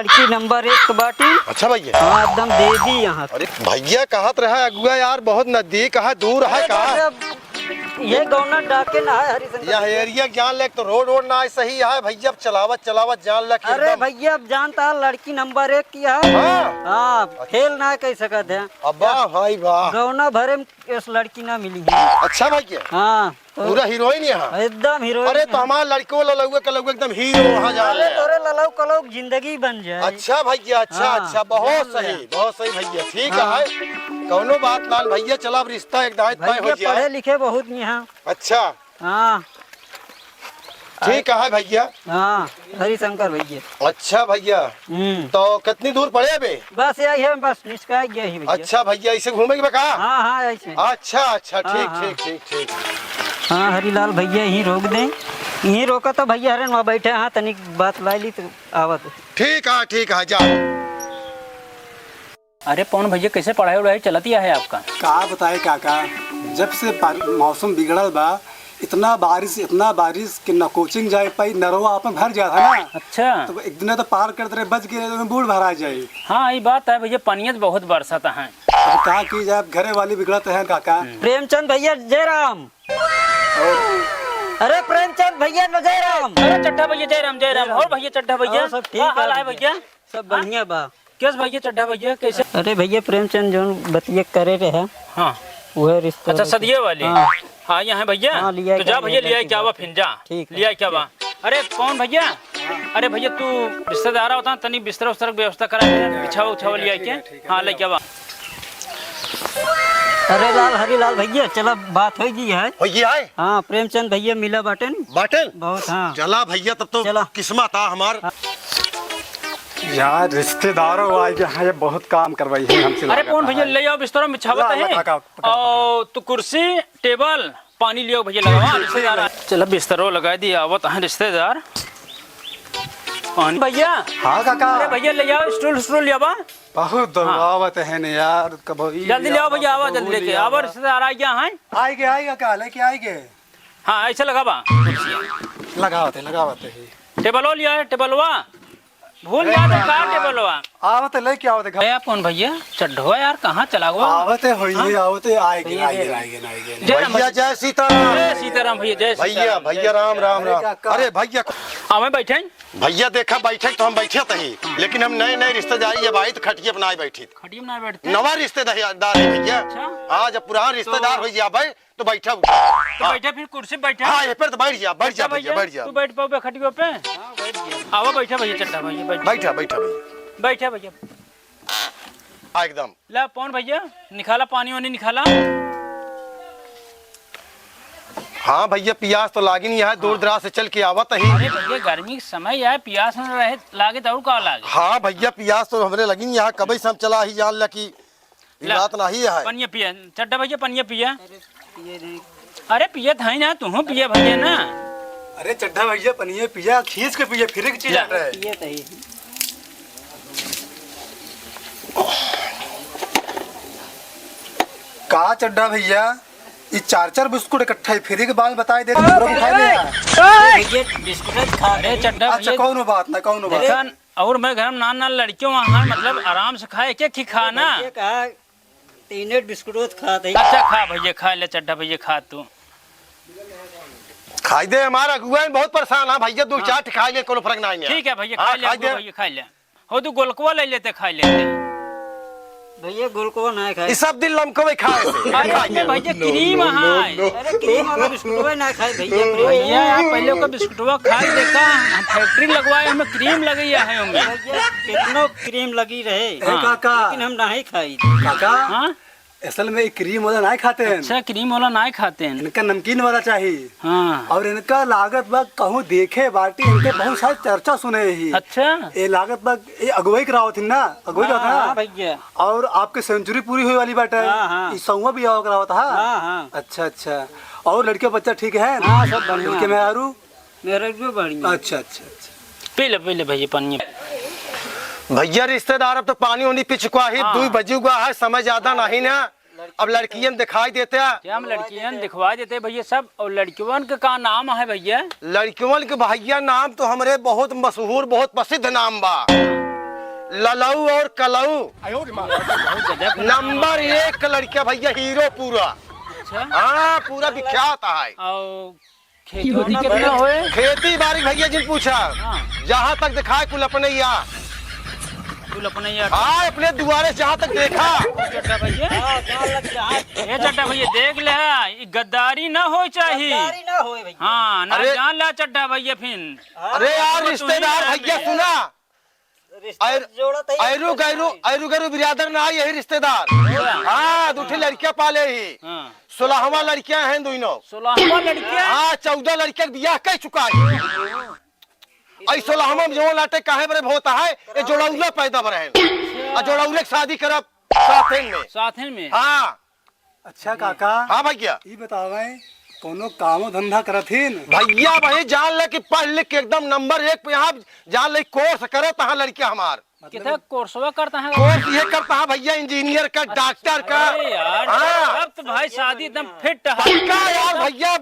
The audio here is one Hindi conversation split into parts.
लड़की नंबर 1 बाटी। अच्छा भैया। हाँ एकदम दे दी यहाँ। अरे भैया कहत रहा अगुआ यार बहुत नजदीक है दूर है कहा? ये गौना डाके ना है हरिशंकर। यह एरिया जान ले तो रोड वोड ना सही है भैया। अब चलावत जान ले। अरे भैया अब जानता है लड़की नंबर 1 की है। हाँ फेल ना कह सकत है। अब्बा भाई वाह। गौना भरे में इस लड़की ना मिली है। अच्छा भैया। हाँ पूरा हीरोइन यहाँ एकदम हीरोइन। अरे तो हमारे लड़कों ललौए एकदम हीरो वहाँ जा रहे हैं। तोरे ललौ कलौ जिंदगी बन जाए। अच्छा भैया अच्छा हाँ, अच्छा बहुत सही भैया ठीक है। कौनो बात ना भैया चला अब रिश्ता एक दायित्व हो भैया जाए। पढ़े लिखे बहुत यहाँ। अच्छा हाँ ठीक है भैया। हाँ हरिशंकर भैया। अच्छा भैया तो कितनी दूर पड़े बे? बस यही है बस निष्का गया ही भैया। अच्छा भैया ऐसे घूमेंगे बका? हाँ हाँ ऐसे। अच्छा अच्छा ठीक हाँ, ठीक ठीक ठीक। हाँ हरिलाल भैया यहीं रोक दें। यहीं रोका तो भैया हरन वहाँ बैठे। हाँ तनिक बात लाई ली तो आवत। ठीक है जा। अरे पवन भैया कैसे पढ़ाई वढ़ाई चलती है आपका? का बताए काका, जब से मौसम बिगड़ल बा इतना बारिश कि न कोचिंग जाए पाई नरवा अपन भर जाता ना। अच्छा तो एक दिन तो पार करते रहे बच गए तो बूढ़ भरा जाए। हाँ ये बात है भैया पानियत बहुत बरसाता है। अब कहा की जाए घरे वाली बिगड़त है काका। प्रेमचंद भैया जय राम। अरे प्रेमचंद भैया न जय राम। अरे चड्ढा भैया जय राम। और भैया चड्ढा भैया सब ठीक है भैया? सब बढ़िया बा। कैसे भैया चड्ढा भैया कैसे? अरे भैया प्रेमचंद जो बतिया करे रहे। हाँ वह रिश्ता। अच्छा सदिये वाली। हाँ यहाँ भैया हाँ, लिया तो जा भैया लिया क्या बा फिर जा। ठीक है। लिया क्या बा? अरे कौन भैया? अरे भैया तू रिश्तेदार होता तनी बिस्तर उस्तर व्यवस्था करा बिछावा लिया के। हाँ ले क्या बा? अरे लाल हरिलाल भैया चला बात हो गई है। भैया आए? हाँ प्रेमचंद भैया मिला बाटन बाटन बहुत। हाँ चला भैया तब तो चला। किस्मत था हमार। यार रिश्तेदारों आए हैं ये बहुत काम करवाई है हमसे। अरे कौन भैया ले आओ बिस्तर में बिछावत है। और तू कुर्सी टेबल पानी लियो भैया लगाओ रिश्तेदार। चलो बिस्तरो लगा दिया आवत है रिश्तेदार। पानी भैया। हाँ काका। अरे भैया ले आओ स्टूल ले आओ। बहुत दबावत है न यार कभी। जल्दी ले आओ भैया आवा जल्दी लेके आओ रिश्तेदार आ गया है। आएगे काका लेके आएगे। हाँ ऐसे लगा बा लगावते है। टेबलो लिया टेबलवा भूल गया तो कार टेबलवा आवते लेके आवते भैया कौन भैया चढ़ो यार कहाँ चला गया? आवते होइए आवते आएगे। भैया जय सीताराम। जय सीताराम भैया जय भैया भैया राम राम राम। अरे भैया आवे बैठे भैया देखा बैठे तो हम बैठे थे लेकिन हम नए रिश्तेदारी जब आई तो खटिया बनाए बैठी। खटिया में बैठते नवा रिश्तेदार है भैया। हाँ जब पुराना रिश्तेदार हो जा भाई तो बैठा। तो बैठे फिर कुर्सी बैठे। हाँ ये पर तो बैठ जा भैया बैठ जा। तू बैठ पाओ खटिया पे? आवा बैठा भैया चड्ढा भैया बैठा बैठा भैया एकदम। ला कौन भैया निकाला पानी वानी निकाला? हाँ भैया प्यास तो लागी नहीं है दूर दराज से चल के आवत ही। अरे भैया गर्मी का समय है प्यास में रहे लागे तो का लागे। हाँ भैया प्यास तो हमरे लगी नहीं है कभी से हम चला ही जान ला की बात नहीं है। पनिया पिया चड्ढा भैया पनिया पिया। अरे पिया था ना तू पिया भैया ना। अरे चड्ढा भैया पनिए पिया खींच के पिया फिर चीज का चड्ढा भैया ये 4 बिस्कुट इकट्ठा फिर के बाल बताए दे बिस्कुट खा। अरे चड्ढा अच्छा कौन बात ना कौन बात। और मैं घर में नान लड़कियों वहाँ मतलब आराम से खाए क्या खाना। 3 बिस्कुट खा दे। अच्छा खा भैया खा ले चड्ढा भैया खा तू खाई दे हमारा अगुआ बहुत परेशान है भैया 2-4 खाई ले कोनो फर्क नहीं है। ठीक है भैया खा ले भैया खा ले। हो तू गोलकुआ ले लेते खा लेते भैया गोलकुआ ना खाए। इस सब दिन लमको में खाए। अरे भैया क्रीम है। अरे क्रीम वाला बिस्कुट ना खाए भैया। भैया आप पहले का बिस्कुटवा खा देखा हम फैक्ट्री लगवाए हमें क्रीम लगी है हमें। कितनो क्रीम लगी रहे काका लेकिन हम नहीं खाई। काका हाँ असल में क्रीम वाला नहीं खाते हैं। अच्छा क्रीम वाला नहीं खाते हैं इनका नमकीन वाला चाहिए। हाँ और इनका लागत बाग कहूँ देखे बाटी इनके बहुत सारी चर्चा सुने ही। अच्छा ये लागत बाग ये अगुवाई करावत थी ना अगुवाई करावत हाँ ना भैया। और आपके सेंचुरी पूरी हुई वाली बात हाँ, हाँ। है सौवा भी आओ करावत है। हाँ हाँ अच्छा अच्छा और लड़के बच्चा ठीक है? हाँ सब बढ़िया। लड़के में आरू मेरे भी बढ़िया। अच्छा अच्छा अच्छा पी ले भैया पानी। भैया रिश्तेदार अब तो पानी वानी पी चुका ही 2 बज हुआ है समय ज्यादा नहीं ना। अब लड़कियन दिखाई देते हैं। हम लड़कियन दिखवा देते भैया सब। और लड़कियों का नाम है भैया? लड़कियों के भैया नाम तो हमारे बहुत मशहूर बहुत प्रसिद्ध नाम बा। ललऊ और कलऊ बहुत गजब का नंबर 1 लड़कियां भैया, हीरो पूरा। अच्छा हाँ पूरा विख्यात है। और खेती वेती कितना होए? खेती बाड़ी भैया जिन पूछा, हाँ। जहाँ तक दिखाए कुल अपने यहाँ। कुल अपने यार हाँ अपने दुआरे से जहाँ तक देखा। चड्डा भैया, ये चड्डा भैया देख ले, ये गद्दारी ना हो चाहिए। गद्दारी ना होए भैया। हाँ ना अरे- जान ला चड्डा भैया फिर। अरे यार रिश्तेदार भैया सुना, रिश्ता जोड़ा तैयार ऐरू गैरू ऐरू गैरू बिरादर ना ये रिश्तेदार। हाँ दूठी लड़कियां पाले ही, हाँ 16वां लड़कियां हैं दोनों। 16वां लड़कियां। हाँ 14 लड़कियां के बियाह कह चुका है। ऐ 16वां में जो लाटे काहे बरे होता है, ये जोड़ौला पैदा बरे और जोड़ौले की शादी करब साथ में। हाँ अच्छा काका, हाँ भैया। ये बतावे कोनो कामो धंधा करथिन? भैया भाई जान ले कि पढ़ लिख के एकदम नंबर 1 पे यहाँ जान ले कोर्स करे तहाँ लड़कियां हमार कितना कोर्सवा करता है? कोर्स ये करता है भैया, इंजीनियर का, डॉक्टर का। अरे यार हाँ अब तो भाई शादी एकदम फिट है। पक्का यार भैया,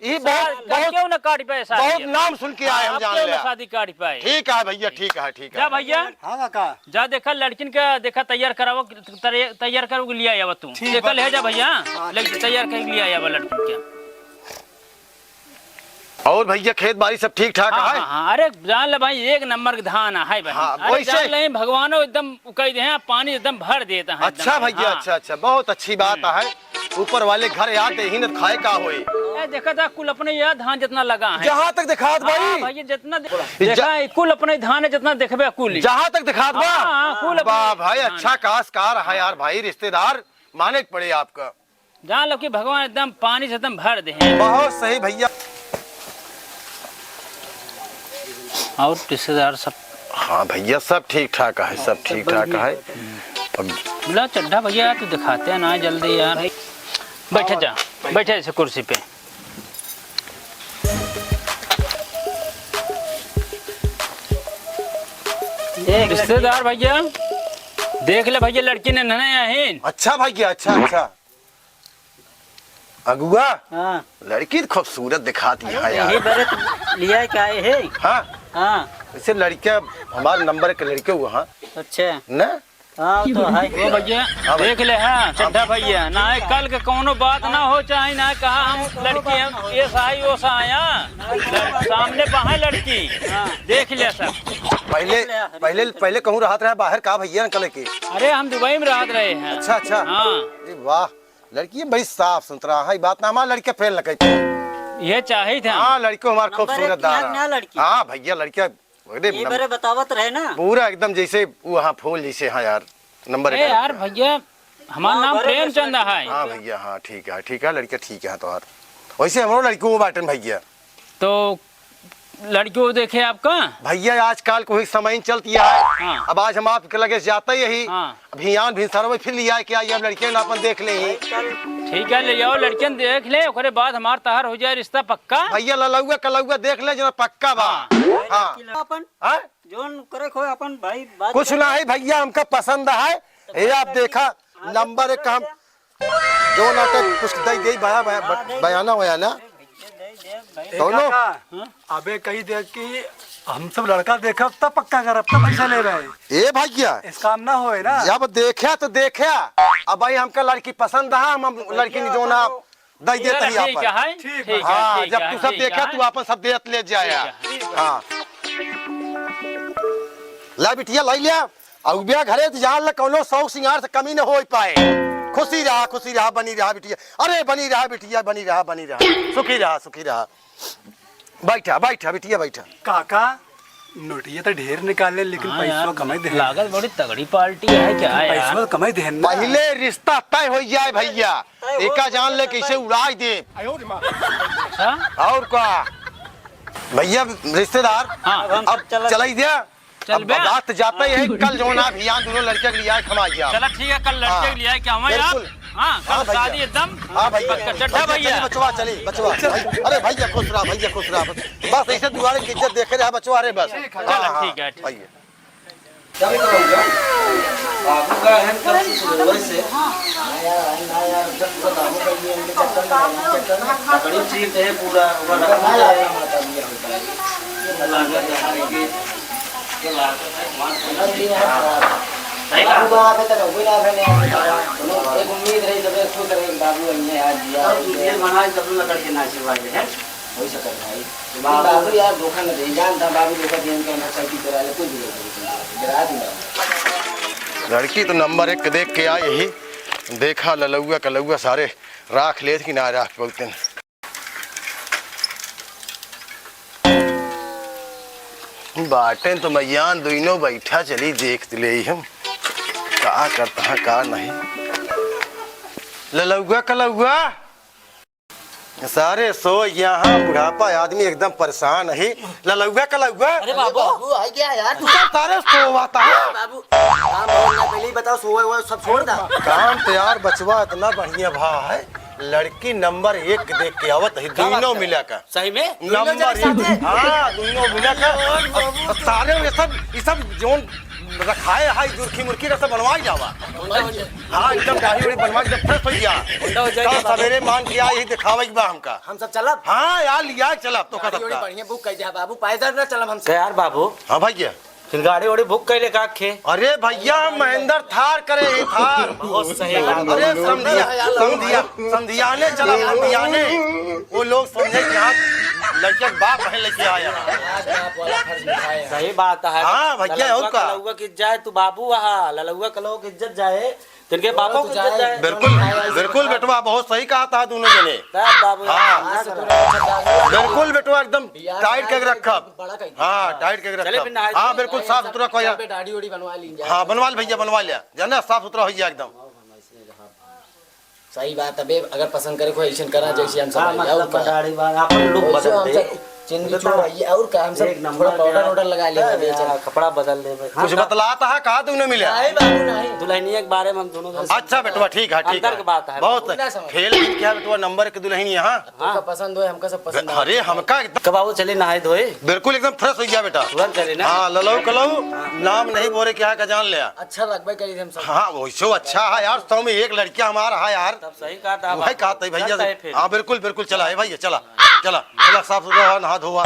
ये बहुत बहुत क्यों ना काट पाए शादी? बहुत नाम सुन के आए हम, जान क्यों ले। ना शादी काट पाए? ठीक है भैया, ठीक है ठीक जा है। भैया, हाँ काका, जा देखा लड़किन का, देखा तैयार करावो, तैयार करो लिया आया तू। ठीक देखा ले जा भैया, हाँ, लड़की तैयार कर लिया आया लड़किन के। और भैया खेत बाड़ी सब ठीक ठाक हाँ, है? हाँ, हाँ, अरे जान ले भाई, एक नंबर का धान है भाई। हाँ, अरे वैसे- जान ले भगवानो एकदम कह दे हैं, पानी एकदम भर देता है। अच्छा एकदम। भैया, हाँ। अच्छा अच्छा, बहुत अच्छी बात है। ऊपर वाले घर आते ही न खाए का होए। ए, देखा था कुल अपने यह धान जितना लगा है। जहाँ तक दिखात हाँ, भाई, भैया जितना देखा है, कुल अपने धान है जितना देखबे कुल। जहाँ तक दिखात बा। हाँ, कुल अपने वाह भाई, धान। अच्छा काशकार है यार भाई, रिश्तेदार माने के पड़े आपका। जान लो कि भगवान एकदम पानी से एकदम भर दे हैं। बहुत सही भैया। और रिश्तेदार सब हाँ भैया सब ठीक ठाक है, सब ठीक ठाक है। बोला चड्ढा भैया तू दिखाते हैं ना जल्दी यार। बैठे जा, बैठे ऐसे कुर्सी पे। रिश्तेदार भैया देख ले भैया, लड़की ने नने आहीन। अच्छा भैया, अच्छा अच्छा। अगुआ हाँ लड़की तो खूबसूरत दिखाती है यही यार। बरे तो लिया क्या है? हाँ हाँ इसे लड़कियां हमारे नंबर के लड़के हुआ हाँ अच्छा, न। हाँ वो तो है। ओ भैया देख ले, हाँ चड्ढा भैया ना है, कल के कोनो बात ना हो चाहे ना कहा हम लड़की हम ये सही वो आया सामने पहा लड़की। देख ले सब। पहले पहले पहले कहूँ राहत रहा बाहर का भैया निकले के। अरे हम दुबई में राहत रहे हैं। अच्छा अच्छा। हाँ अरे वाह, लड़की बड़ी साफ सुथरा है, बात ना हमारा लड़के फेल न कहते। ये चाहिए था। हाँ लड़को हमारा नंबर खूबसूरत एक यहाँ दार नया लड़की। हाँ भैया लड़कियां ये बरे बतावत रहे ना। पूरा एकदम जैसे वहाँ फूल जैसे। हाँ यार नंबर अरे 1। यार भैया हमारा नाम बड़े प्रेमचंद है। हाँ भैया, हाँ ठीक है लड़कियां ठीक है। तो यार वैसे हमारे लड़की वो बाटन भैया। तो लड़कियों देखे आपका। भैया आजकल कोई समय नहीं चलती है। हाँ। अब आज हम आपके लगे जाते यही। हाँ। अभियान भी सरवे फिर लिया है कि आज अब लड़कियां अपन देख ले ही। ठीक है ले जाओ, लड़कियन देख ले, ओकरे बाद हमार तहर हो जाए रिश्ता पक्का। भैया ललौआ कलौआ देख ले जना पक्का बा। हाँ अपन हाँ? जोन करे खो अपन भाई बात कुछ ना है भैया, हमका पसंद है। ये आप देखा नंबर 1 हम जो नाटक कुछ दे बयाना वयाना दोनों। काका, अबे कही देख कि हम सब लड़का देखब तब पक्का करब तब पैसा ले रहे। ए भैया इस काम ना होए ना। जब देखा तो देखा, अब भाई हमका लड़की पसंद है, हम लड़की जो ना दे देते ही ठीक आपन। है, ठीक है, हाँ ठीक जब है, तू सब ठीक देखा है। तू अपन सब देत ले जाया। ठीक हाँ ला बिटिया लाई लिया। अब ब्याह घरे तो जान ला कौनो शौक सिंगार से कमी न हो पाए। खुशी रहा बनी रहा बिटिया। अरे बनी रहा बिटिया, बनी रहा सुखी रहा। बैठा बैठा बिटिया बैठा। काका नोटिया तो ढेर निकाले लेकिन हाँ पैसा यार, कमाई दे। लागत बड़ी तगड़ी पार्टी है क्या है पैसा यार। कमाई दे। पहले रिश्ता तय हो जाए भैया, एका जान ले कैसे उड़ाई दे। अच्छा? और क्या भैया रिश्तेदार। हाँ अब चलाई दिया। चल अब बे। बात जाता ही है, कल जो ना अभियान दोनों लड़के के लिए खमाइया। चला ठीक है, कल लड़के हाँ, के लिए क्या हमें यार। बिल्कुल। हाँ हाँ कल भैया। शादी एकदम हाँ भैया, पक्का। चड्ढा भैया बचवा चली बचवा। अरे भैया खुश रहा बस ऐसे दुआरे की इज्जत देखे रहा बचवा। अरे बस चलो ठीक है। भैया पूरा बाबू बात है तो कोई ना बने एक उम्मीद रही जब खुद रहे बाबू अन्य आज दिया ये मना जब न करके ना सिवाय है हो सकता भाई बाबू यार धोखा न दे जानता बाबू धोखा देन के ना सही तरह ले कुछ भी गिरा दूंगा। लड़की तो नंबर 1 देख के आई ही, देखा ललौआ कलौआ सारे राख ले कि ना राख बहुत बाटें तो मैयान दोनों बैठा चली देख ले हम का करता है का नहीं। ललौआ कलौआ सारे सो यहाँ बुढ़ापा आदमी एकदम परेशान है। ललौआ कलौआ अरे बाबू आई क्या यार तू सब सारे सोवाता है बाबू काम बोलना पहले ही बताओ सोए हुए सब छोड़ दा काम तो यार बचवा इतना बढ़िया भा है। लड़की नंबर 1 देख के आवत है, दोनों मिला का सही में नंबर 1। हाँ दोनों मिला का सारे ये सब जोन रखाए है जुर्खी मुर्खी रसा बनवाई जावा। हाँ एकदम दाढ़ी वाड़ी बनवा के फ्रेश हो गया। कल सवेरे मान के आई दिखावे बा हमका। हम सब चलब हाँ यार लिया चलब तो का सबका बढ़िया बुक कर दिया बाबू पैदल ना चलब हम यार बाबू हाँ भैया फिर गाड़ी वाड़ी बुक कैले का खे अरे भैया महेंद्र थार करे ही थार बहुत सही बात अरे समझियाने चला समझियाने वो लोग समझे कि हाँ लड़के बाप है लेके आया। सही बात है। हाँ भैया और का ललौआ की जाए तू बाबू वहाँ ललौआ कलौ की इज्जत जाए तिनके बापों की इज्जत जाए। बिल्कुल बिल्कुल बेटवा बहुत सही कहा था दोनों जने। बाबू हाँ बिल्कुल बेटवा एकदम टाइट करके रखा। हाँ टाइट करके रखा। हाँ बिल्कुल साफ सुथरा खोया। दाढ़ी वाड़ी बनवा लीजिए। हाँ बनवा भैया बनवा लिया जाना साफ सुथरा हो गया एकदम। सही बात है अगर पसंद करे कोई ऐसा करा जैसे हम सब दाढ़ी बाल अपन लोग बदल दे चिंदी छोड़िए और काम सब थोड़ा पाउडर वाउडर लगा लिया कपड़ा बदल दे कुछ बतलाता है कहा तुमने मिला नहीं बाबू नहीं दुल्हनिया के बारे में हम दोनों अच्छा बेटवा ठीक है ठीक अंदर की है बात है बहुत खेल क्या बेटवा नंबर 1 दुल्हन यहाँ हमका पसंद हो हमका सब पसंद अरे हमका एकदम कब बाबू चले नहाए धोए बिल्कुल एकदम फ्रेश हो गया बेटा तुरंत चले ना। हाँ ललौ कलौ नाम नहीं बोले क्या का जान लिया। अच्छा लगबे करी हम सब हाँ वैसे अच्छा है यार 100 में 1 लड़कियां हमारा है यार। तब सही कहा था भाई कहा था भैया चलता है फिर। हाँ बिल्कुल बिल्कुल चला है भैया चला चला चला साफ सुथरा नहा धोआ।